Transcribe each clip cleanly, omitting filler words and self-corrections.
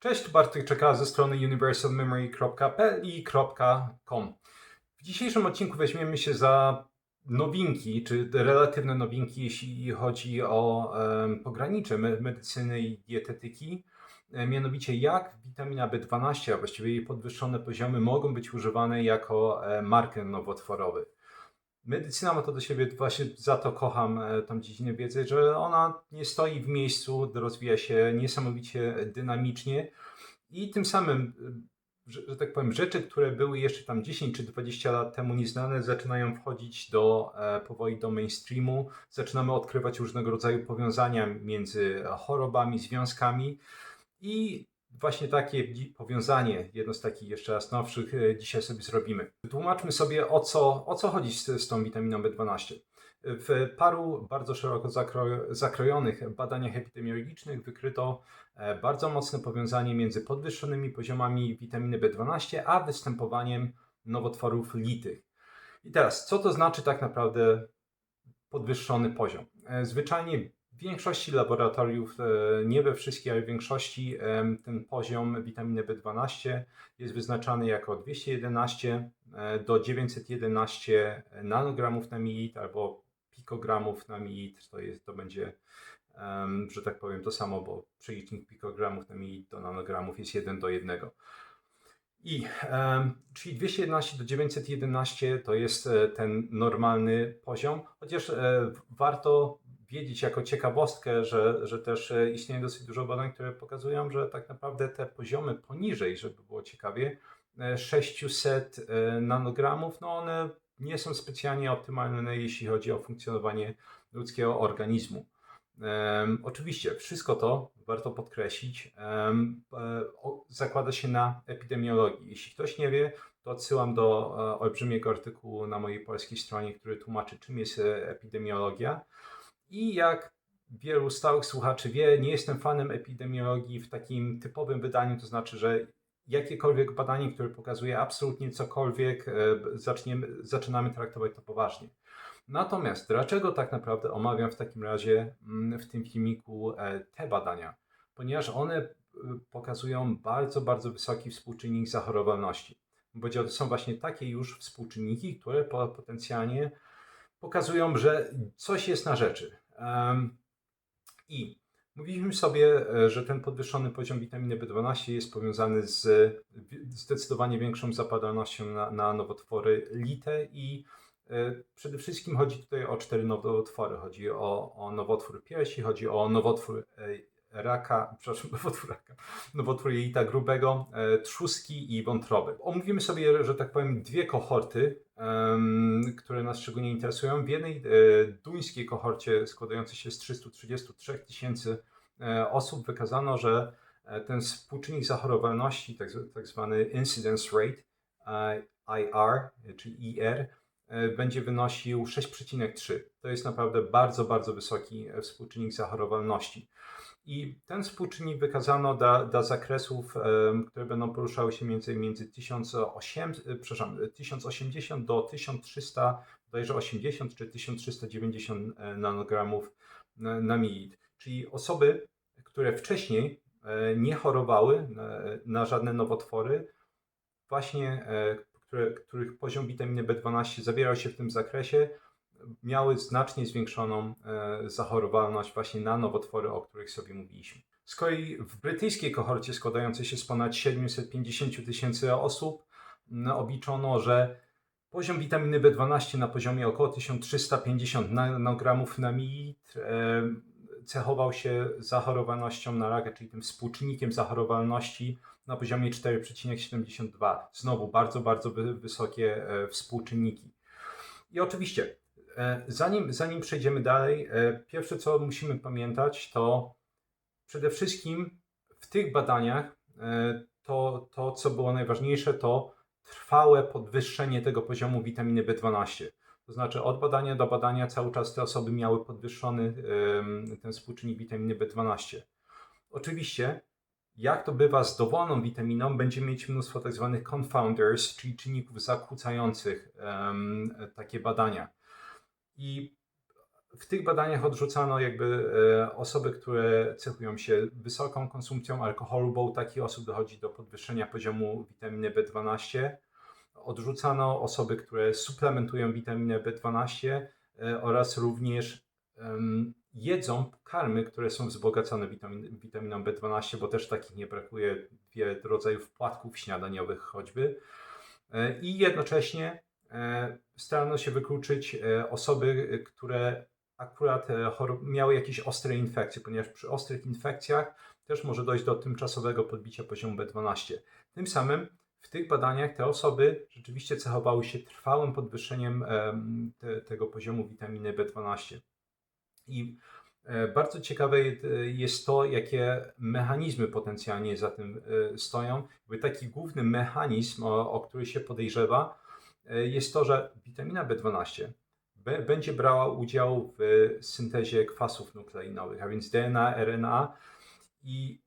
Cześć, tu Bartek Czeka ze strony universalmemory.pl.com. W dzisiejszym odcinku weźmiemy się za nowinki, czy relatywne nowinki, jeśli chodzi o pogranicze medycyny i dietetyki. Mianowicie jak witamina B12, a właściwie jej podwyższone poziomy mogą być używane jako marker nowotworowy. Medycyna ma to do siebie, właśnie za to kocham tą dziedzinę wiedzy, że ona nie stoi w miejscu, rozwija się niesamowicie dynamicznie i tym samym, że tak powiem, rzeczy, które były jeszcze tam 10 czy 20 lat temu nieznane, zaczynają wchodzić powoli do mainstreamu. Zaczynamy odkrywać różnego rodzaju powiązania między chorobami, związkami i właśnie takie powiązanie, jedno z takich jeszcze raz nowszych, dzisiaj sobie zrobimy. Wytłumaczmy sobie, o co chodzi z tą witaminą B12. W paru bardzo szeroko zakrojonych badaniach epidemiologicznych wykryto bardzo mocne powiązanie między podwyższonymi poziomami witaminy B12 a występowaniem nowotworów litych. I teraz, co to znaczy tak naprawdę podwyższony poziom? Zwyczajnie w większości laboratoriów, nie we wszystkich, ale w większości, ten poziom witaminy B12 jest wyznaczany jako 211 do 911 nanogramów na mililitr albo pikogramów na mililitr. To będzie, że tak powiem, to samo, bo przelicznik pikogramów na mililitr do nanogramów jest 1 do 1. Czyli 211 do 911 to jest ten normalny poziom, chociaż warto wiedzieć jako ciekawostkę, że też istnieje dosyć dużo badań, które pokazują, że tak naprawdę te poziomy poniżej, żeby było ciekawie, 600 nanogramów, no one nie są specjalnie optymalne, jeśli chodzi o funkcjonowanie ludzkiego organizmu. Oczywiście wszystko to, warto podkreślić, zakłada się na epidemiologii. Jeśli ktoś nie wie, to odsyłam do olbrzymiego artykułu na mojej polskiej stronie, który tłumaczy, czym jest epidemiologia. I jak wielu stałych słuchaczy wie, nie jestem fanem epidemiologii w takim typowym wydaniu, to znaczy, że jakiekolwiek badanie, które pokazuje absolutnie cokolwiek, zaczynamy traktować to poważnie. Natomiast dlaczego tak naprawdę omawiam w takim razie w tym filmiku te badania? Ponieważ one pokazują bardzo, bardzo wysoki współczynnik zachorowalności. Bo to są właśnie takie już współczynniki, które potencjalnie pokazują, że coś jest na rzeczy. I mówiliśmy sobie, że ten podwyższony poziom witaminy B12 jest powiązany z zdecydowanie większą zapadalnością na nowotwory lite i przede wszystkim chodzi tutaj o 4 nowotwory. Chodzi o nowotwór piersi, chodzi o nowotwór nowotwór jelita grubego, trzustki i wątroby. Omówimy sobie, że tak powiem, dwie kohorty, które nas szczególnie interesują. W jednej duńskiej kohorcie składającej się z 333 000 osób wykazano, że ten współczynnik zachorowalności, tak zwany incidence rate, IR, czyli IR, będzie wynosił 6,3. To jest naprawdę bardzo, bardzo wysoki współczynnik zachorowalności. I ten współczynnik wykazano dla zakresów, które będą poruszały się między 1080 do 1300, bodajże 80 czy 1390 nanogramów na mililitr. Czyli osoby, które wcześniej nie chorowały na żadne nowotwory, właśnie których poziom witaminy B12 zawierał się w tym zakresie, miały znacznie zwiększoną zachorowalność właśnie na nowotwory, o których sobie mówiliśmy. Z kolei w brytyjskiej kohorcie składającej się z ponad 750 000 osób obliczono, że poziom witaminy B12 na poziomie około 1350 nanogramów na mililitr cechował się zachorowalnością na raka, czyli tym współczynnikiem zachorowalności na poziomie 4,72. Znowu bardzo, bardzo wysokie współczynniki. I oczywiście, zanim przejdziemy dalej, pierwsze co musimy pamiętać, to przede wszystkim w tych badaniach to co było najważniejsze, to trwałe podwyższenie tego poziomu witaminy B12. To znaczy od badania do badania cały czas te osoby miały podwyższony ten współczynnik witaminy B12. Oczywiście, jak to bywa z dowolną witaminą, będziemy mieć mnóstwo tak zwanych confounders, czyli czynników zakłócających takie badania. I w tych badaniach odrzucano osoby, które cechują się wysoką konsumpcją alkoholu, bo u takich osób dochodzi do podwyższenia poziomu witaminy B12. Odrzucano osoby, które suplementują witaminę B12 oraz również jedzą pokarmy, które są wzbogacone witaminą B12, bo też takich nie brakuje, wiele rodzajów płatków śniadaniowych choćby. I jednocześnie starano się wykluczyć osoby, które akurat miały jakieś ostre infekcje, ponieważ przy ostrych infekcjach też może dojść do tymczasowego podbicia poziomu B12. Tym samym w tych badaniach te osoby rzeczywiście cechowały się trwałym podwyższeniem tego poziomu witaminy B12. I bardzo ciekawe jest to, jakie mechanizmy potencjalnie za tym stoją. Taki główny mechanizm, o który się podejrzewa, jest to, że witamina B12 będzie brała udział w syntezie kwasów nukleinowych, a więc DNA, RNA, i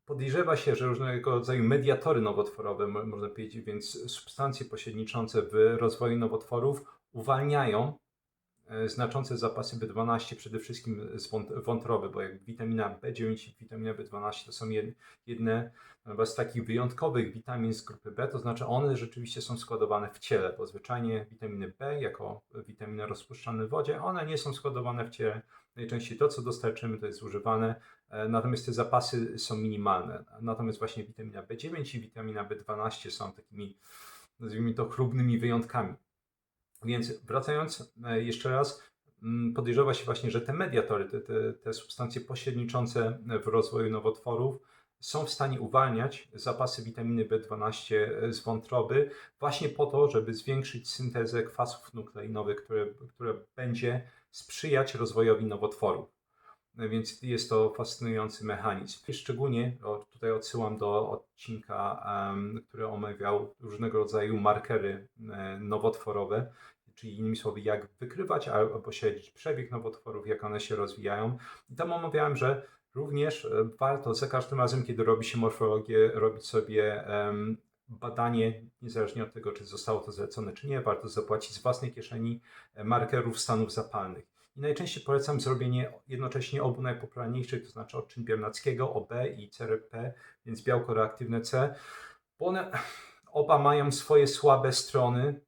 podejrzewa się, że różnego rodzaju mediatory nowotworowe, można powiedzieć, więc substancje pośredniczące w rozwoju nowotworów uwalniają znaczące zapasy B12 przede wszystkim z wątroby, bo jak witamina B9 i witamina B12 to są jedne z takich wyjątkowych witamin z grupy B, to znaczy one rzeczywiście są składowane w ciele, bo zwyczajnie witaminy B jako witaminy rozpuszczalne w wodzie, one nie są składowane w ciele. Najczęściej to, co dostarczymy, to jest używane, natomiast te zapasy są minimalne. Natomiast właśnie witamina B9 i witamina B12 są takimi, nazwijmy to, chlubnymi wyjątkami. Więc wracając jeszcze raz, podejrzewa się właśnie, że te mediatory, te substancje pośredniczące w rozwoju nowotworów są w stanie uwalniać zapasy witaminy B12 z wątroby właśnie po to, żeby zwiększyć syntezę kwasów nukleinowych, które będzie sprzyjać rozwojowi nowotworów. Więc jest to fascynujący mechanizm. Szczególnie tutaj odsyłam do odcinka, który omawiał różnego rodzaju markery nowotworowe, czyli innymi słowy, jak wykrywać albo śledzić przebieg nowotworów, jak one się rozwijają. I tam omawiałem, że również warto za każdym razem, kiedy robi się morfologię, robić sobie badanie, niezależnie od tego, czy zostało to zlecone, czy nie, warto zapłacić z własnej kieszeni markerów stanów zapalnych. I najczęściej polecam zrobienie jednocześnie obu najpopularniejszych, to znaczy odczyn biernackiego, OB i CRP, więc białko reaktywne C, bo one oba mają swoje słabe strony.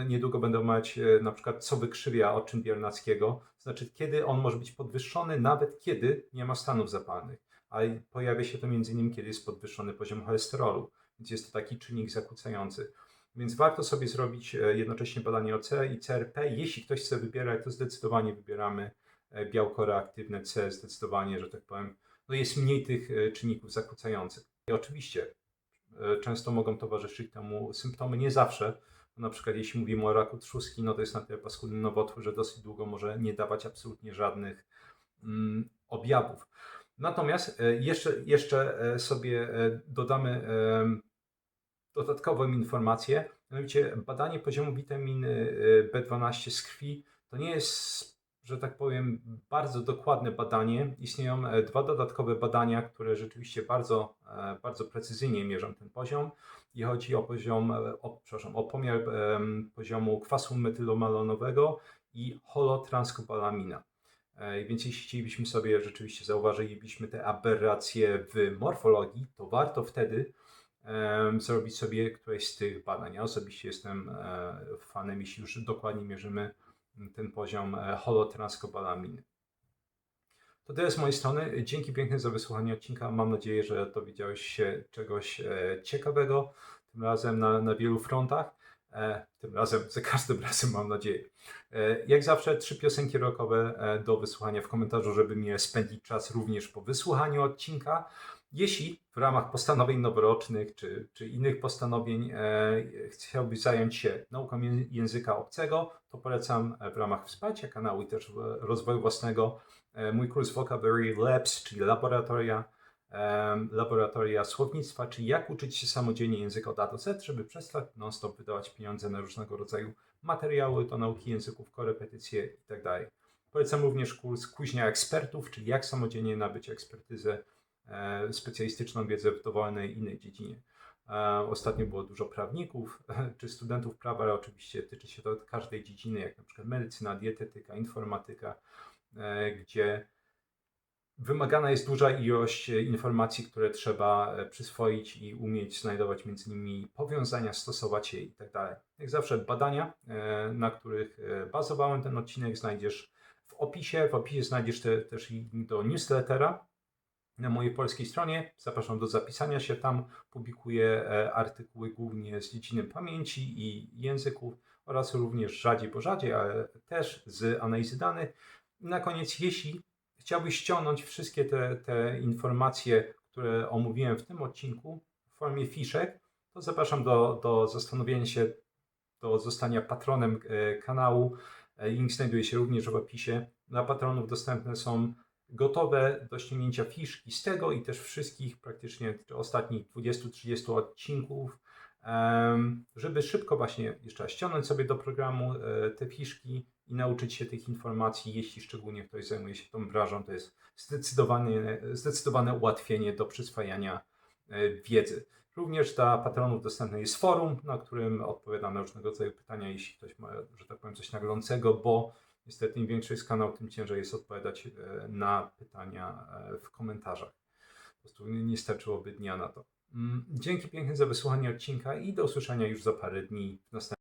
Niedługo będą mieć na przykład, co wykrzywia odczyn biernackiego, to znaczy kiedy on może być podwyższony, nawet kiedy nie ma stanów zapalnych, ale pojawia się to m.in. kiedy jest podwyższony poziom cholesterolu, więc jest to taki czynnik zakłócający. Więc warto sobie zrobić jednocześnie badanie OC i CRP. Jeśli ktoś chce wybierać, to zdecydowanie wybieramy białko reaktywne C, zdecydowanie, że tak powiem, no jest mniej tych czynników zakłócających. I oczywiście często mogą towarzyszyć temu symptomy, nie zawsze. Na przykład jeśli mówimy o raku trzustki, no to jest na tyle paskudny nowotwór, że dosyć długo może nie dawać absolutnie żadnych objawów. Natomiast jeszcze sobie dodamy dodatkową informację, mianowicie badanie poziomu witaminy B12 z krwi to nie jest, że tak powiem, bardzo dokładne badanie. Istnieją dwa dodatkowe badania, które rzeczywiście bardzo precyzyjnie mierzą ten poziom i chodzi o o pomiar poziomu kwasu metylomalonowego i holotranskobalamina. Więc jeśli chcielibyśmy sobie rzeczywiście zauważylibyśmy te aberracje w morfologii, to warto wtedy zrobić sobie któreś z tych badań. Ja osobiście jestem fanem, jeśli już dokładnie mierzymy ten poziom holotranskobalaminy. To tyle z mojej strony. Dzięki piękne za wysłuchanie odcinka. Mam nadzieję, że dowiedziałeś się czegoś ciekawego, tym razem na wielu frontach. Tym razem, za każdym razem mam nadzieję. Jak zawsze 3 piosenki rockowe do wysłuchania w komentarzu, żeby mnie spędzić czas również po wysłuchaniu odcinka. Jeśli w ramach postanowień noworocznych czy innych postanowień chciałbyś zająć się nauką języka obcego, to polecam w ramach wsparcia kanału i też rozwoju własnego mój kurs Vocabulary Labs, czyli laboratoria słownictwa, czyli jak uczyć się samodzielnie języka od A do Z, żeby przestać non-stop wydawać pieniądze na różnego rodzaju materiały do nauki języków, korepetycje itd. Polecam również kurs Kuźnia Ekspertów, czyli jak samodzielnie nabyć ekspertyzę, specjalistyczną wiedzę w dowolnej innej dziedzinie. Ostatnio było dużo prawników czy studentów prawa, ale oczywiście tyczy się to każdej dziedziny, jak na przykład medycyna, dietetyka, informatyka, gdzie wymagana jest duża ilość informacji, które trzeba przyswoić i umieć znajdować między nimi powiązania, stosować je i tak dalej. Jak zawsze badania, na których bazowałem ten odcinek, znajdziesz w opisie. W opisie znajdziesz też link do newslettera na mojej polskiej stronie. Zapraszam do zapisania się. Tam publikuję artykuły głównie z dziedziny pamięci i języków oraz również rzadziej, bo rzadziej, ale też z analizy danych. I na koniec, jeśli chciałbyś ściągnąć wszystkie te informacje, które omówiłem w tym odcinku w formie fiszek, to zapraszam do zastanowienia się, do zostania patronem kanału. Link znajduje się również w opisie. Dla patronów dostępne są gotowe do ściągnięcia fiszki z tego i też wszystkich praktycznie ostatnich 20-30 odcinków, żeby szybko właśnie jeszcze raz ściągnąć sobie do programu te fiszki i nauczyć się tych informacji, jeśli szczególnie ktoś zajmuje się tą branżą, to jest zdecydowane ułatwienie do przyswajania wiedzy. Również dla patronów dostępne jest forum, na którym odpowiadam na różnego rodzaju pytania, jeśli ktoś ma, że tak powiem, coś naglącego, bo niestety im większy jest kanał, tym ciężej jest odpowiadać na pytania w komentarzach. Po prostu nie starczyłoby dnia na to. Dzięki pięknie za wysłuchanie odcinka i do usłyszenia już za parę dni w następnym.